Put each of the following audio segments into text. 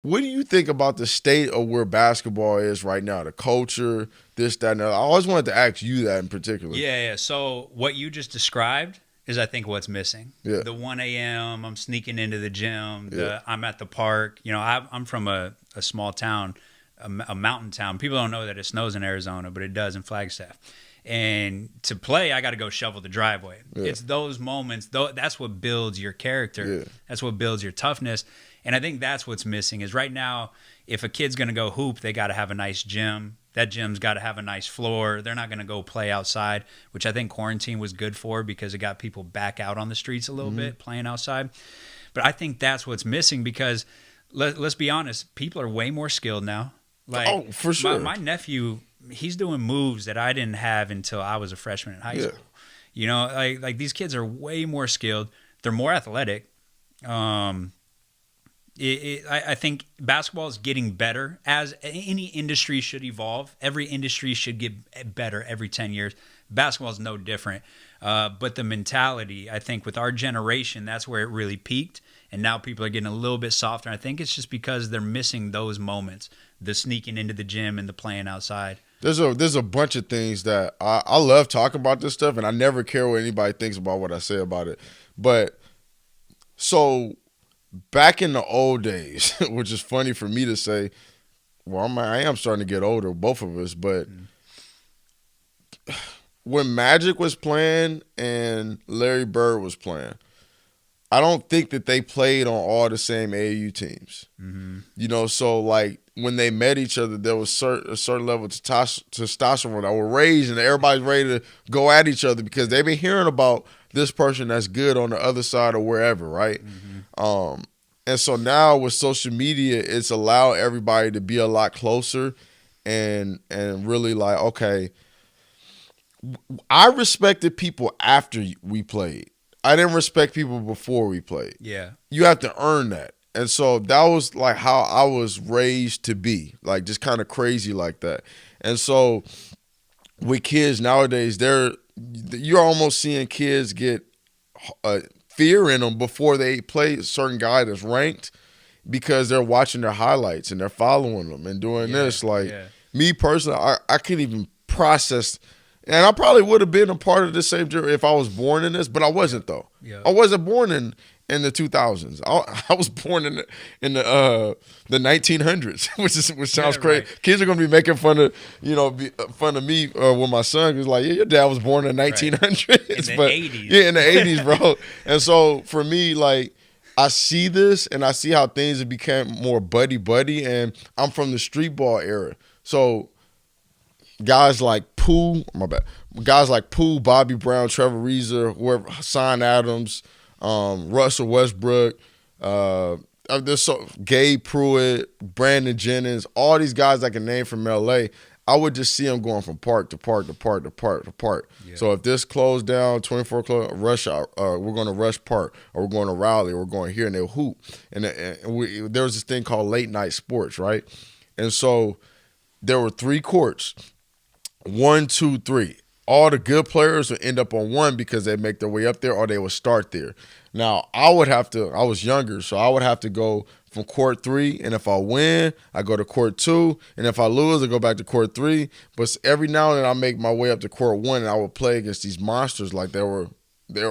What do you think about the state of where basketball is right now? The culture, this, that, and that. I always wanted to ask you that in particular. Yeah. So what you just described is, I think, what's missing. Yeah. The 1 a.m., I'm sneaking into the gym, Yeah. I'm at the park. I'm from a small town, a mountain town. People don't know that it snows in Arizona, but it does in Flagstaff. And to play, I got to go shovel the driveway. Yeah. It's those moments, that's what builds your character. Yeah. That's what builds your toughness. And I think that's what's missing is right now, if a kid's going to go hoop, they got to have a nice gym. That gym's got to have a nice floor. They're not going to go play outside, which I think quarantine was good for because it got people back out on the streets a little bit, playing outside. But I think that's what's missing because let's be honest, people are way more skilled now. Like, for sure. My nephew, he's doing moves that I didn't have until I was a freshman in high school. You know, like these kids are way more skilled. They're more athletic. I think basketball is getting better, as any industry should evolve. Every industry should get better every 10 years. Basketball is no different. But the mentality, I think with our generation, that's where it really peaked. And now people are getting a little bit softer. And I think it's just because they're missing those moments, the sneaking into the gym and the playing outside. There's a bunch of things that I love talking about this stuff, and I never care what anybody thinks about what I say about it. But so back in the old days, which is funny for me to say, well, I am starting to get older, both of us, but when Magic was playing and Larry Bird was playing, I don't think that they played on all the same AAU teams. You know, so like when they met each other, there was a certain level of testosterone that were raised, and everybody's ready to go at each other because they've been hearing about this person that's good on the other side or wherever, right? And so now with social media, it's allowed everybody to be a lot closer and really like, okay, I respected people after we played. I didn't respect people before we played. Yeah. You have to earn that. And so that was like how I was raised to be, like just kind of crazy like that. And so with kids nowadays, you're almost seeing kids get fear in them before they play a certain guy that's ranked because they're watching their highlights and they're following them and doing this. Like me personally, I couldn't even process. And I probably would have been a part of the same journey if I was born in this, but I wasn't though. I wasn't born in the 2000s. I was born in the 1900s, which sounds crazy. Right. Kids are gonna be making fun of fun of me with my son. He's like, yeah, your dad was born in the 1900s, in the 80s. Yeah, in the 80s, bro. And so for me, like, I see this and I see how things have become more buddy, and I'm from the street ball era, so. Guys like Pooh, Bobby Brown, Trevor Reza, whoever, Hassan Adams, Russell Westbrook, there's Gabe Pruitt, Brandon Jennings, all these guys I can name from LA. I would just see them going from park to park to park to park to park. Yeah. So if this closed down, 24 close, rush out, we're going to Rush Park, or we're going to Raleigh, or we're going here, and they'll hoop. And there was this thing called late night sports, right? And so there were 3 courts. 1, 2, 3. All the good players would end up on 1 because they make their way up there or they would start there. Now, I was younger, so I would have to go from court 3, and if I win, I go to court 2, and if I lose, I go back to court 3. But every now and then I make my way up to court 1, and I would play against these monsters like they were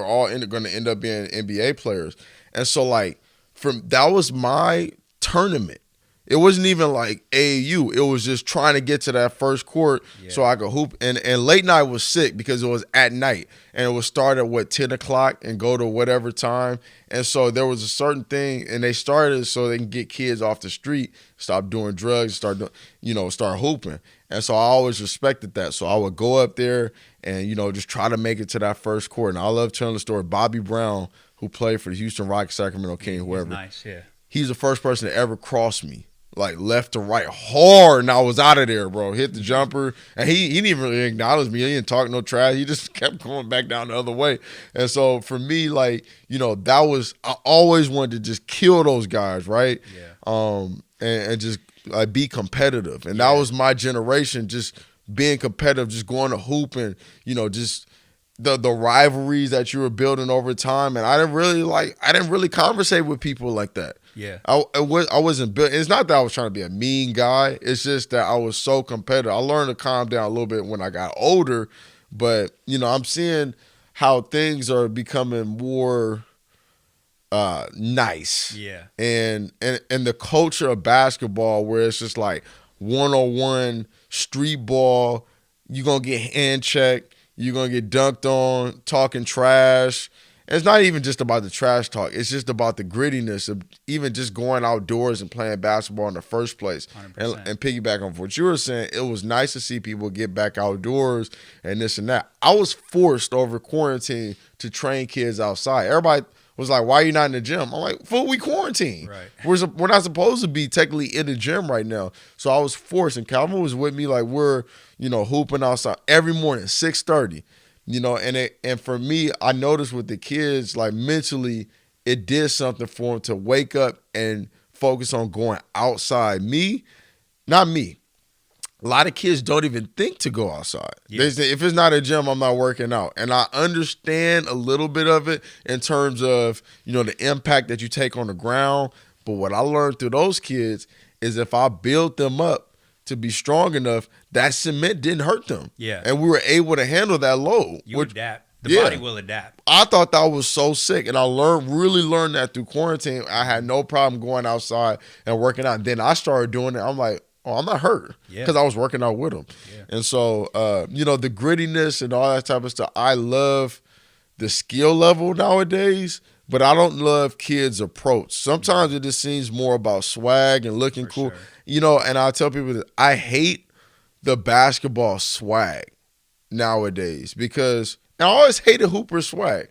all going to end up being NBA players. And so like that was my tournament. It wasn't even like AAU. It was just trying to get to that first court so I could hoop. And late night was sick because it was at night. And it would start at, 10 o'clock and go to whatever time. And so there was a certain thing. And they started so they can get kids off the street, stop doing drugs, start hooping. And so I always respected that. So I would go up there and, just try to make it to that first court. And I love telling the story. Bobby Brown, who played for the Houston Rockets, Sacramento Kings, whoever. Nice, yeah. He's the first person to ever cross me. Like left to right hard, and I was out of there, bro. Hit the jumper, and he didn't even really acknowledge me. He didn't talk no trash. He just kept going back down the other way. And so for me, like, that was, I always wanted to just kill those guys, right? Yeah. And just like be competitive, and that was my generation, just being competitive, just going to hoop, and just the rivalries that you were building over time. And I didn't really conversate with people like that. Yeah. I wasn't built. It's not that I was trying to be a mean guy. It's just that I was so competitive. I learned to calm down a little bit when I got older, but I'm seeing how things are becoming more nice. Yeah. And the culture of basketball where it's just like 1-on-1 street ball, you're going to get hand checked, you're going to get dunked on, talking trash. And it's not even just about the trash talk. It's just about the grittiness of even just going outdoors and playing basketball in the first place. And piggyback on what you were saying, it was nice to see people get back outdoors and this and that. I was forced over quarantine to train kids outside. Everybody was like, why are you not in the gym? I'm like, fool, we quarantine. Right. We're not supposed to be technically in the gym right now. So I was forced, and Calvin was with me, like we're, hooping outside every morning, 6:30. And for me, I noticed with the kids, like mentally, it did something for them to wake up and focus on going outside. Not me. A lot of kids don't even think to go outside. Yeah. They say, if it's not a gym, I'm not working out. And I understand a little bit of it in terms of, the impact that you take on the ground. But what I learned through those kids is if I build them up to be strong enough, that cement didn't hurt them. Yeah. And we were able to handle that load. You adapt. The body will adapt. I thought that was so sick. And I really learned that through quarantine. I had no problem going outside and working out. And then I started doing it. I'm like, oh, I'm not hurt because I was working out with them. Yeah. And so, the grittiness and all that type of stuff, I love the skill level nowadays, but I don't love kids' approach. Sometimes it just seems more about swag and looking cool. Sure. And I tell people that I hate the basketball swag nowadays because I always hated Hooper swag.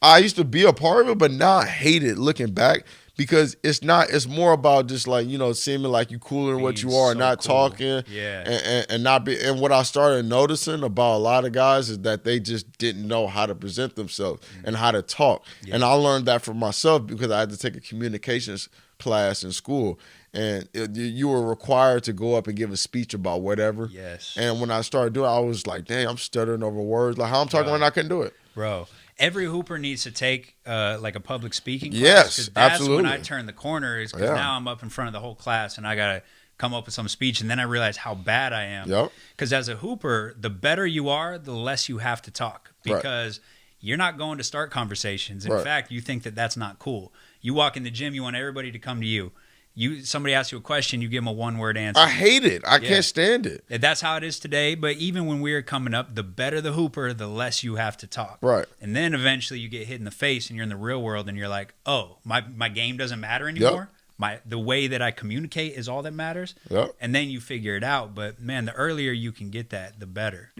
I used to be a part of it, but now I hate it looking back. Because it's more about just like, seeming like you cooler than what you are, and not cool. Talking. Yeah. And not be. And what I started noticing about a lot of guys is that they just didn't know how to present themselves and how to talk. Yeah. And I learned that for myself because I had to take a communications class in school. And you were required to go up and give a speech about whatever. Yes. And when I started doing it, I was like, dang, I'm stuttering over words. Like how I'm talking when I couldn't do it. Bro. Every hooper needs to take like a public speaking class. Yes, that's absolutely. when I turn the corner is because now I'm up in front of the whole class and I got to come up with some speech, and then I realize how bad I am. Yep. Because as a hooper, the better you are, the less you have to talk because you're not going to start conversations. In fact, you think that that's not cool. You walk in the gym, you want everybody to come to you. Somebody asks you a question, you give them a one-word answer. I hate it. I can't stand it. That's how it is today. But even when we were coming up, the better the hooper, the less you have to talk. Right. And then eventually you get hit in the face and you're in the real world and you're like, oh, my game doesn't matter anymore. Yep. The way that I communicate is all that matters. Yep. And then you figure it out. But man, the earlier you can get that, the better.